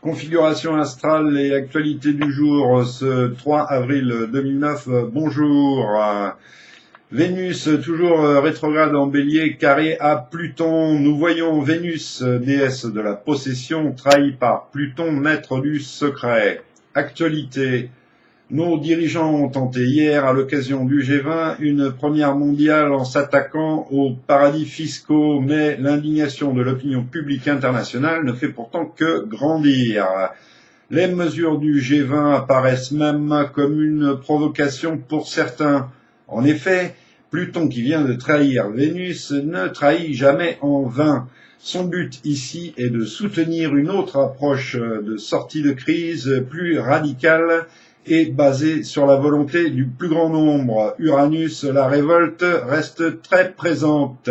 Configuration astrale et actualité du jour, ce 3 avril 2009. Bonjour. Vénus, toujours rétrograde en bélier, carré à Pluton. Nous voyons Vénus, déesse de la possession, trahie par Pluton, maître du secret. Actualité. Nos dirigeants ont tenté hier, à l'occasion du G20, une première mondiale en s'attaquant aux paradis fiscaux, mais l'indignation de l'opinion publique internationale ne fait pourtant que grandir. Les mesures du G20 apparaissent même comme une provocation pour certains. En effet, Pluton, qui vient de trahir Vénus, ne trahit jamais en vain. Son but ici est de soutenir une autre approche de sortie de crise plus radicale et basée sur la volonté du plus grand nombre. Uranus, la révolte, reste très présente.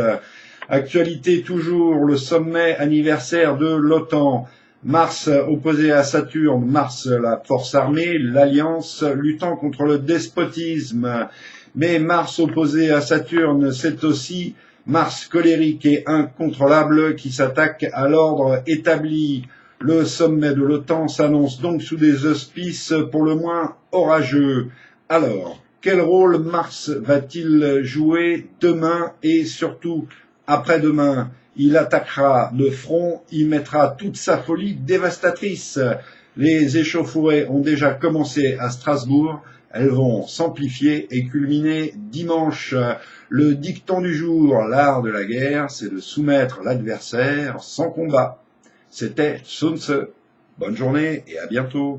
Actualité toujours, le sommet anniversaire de l'OTAN. Mars opposé à Saturne, Mars la force armée, l'alliance luttant contre le despotisme. Mais Mars opposé à Saturne, c'est aussi Mars colérique et incontrôlable qui s'attaque à l'ordre établi. Le sommet de l'OTAN s'annonce donc sous des auspices pour le moins orageux. Alors, quel rôle Mars va-t-il jouer demain et surtout après-demain? Il attaquera de front, il mettra toute sa folie dévastatrice. Les échauffourées ont déjà commencé à Strasbourg, elles vont s'amplifier et culminer dimanche. Le dicton du jour, l'art de la guerre, c'est de soumettre l'adversaire sans combat. C'était Sun Tzu. Bonne journée et à bientôt.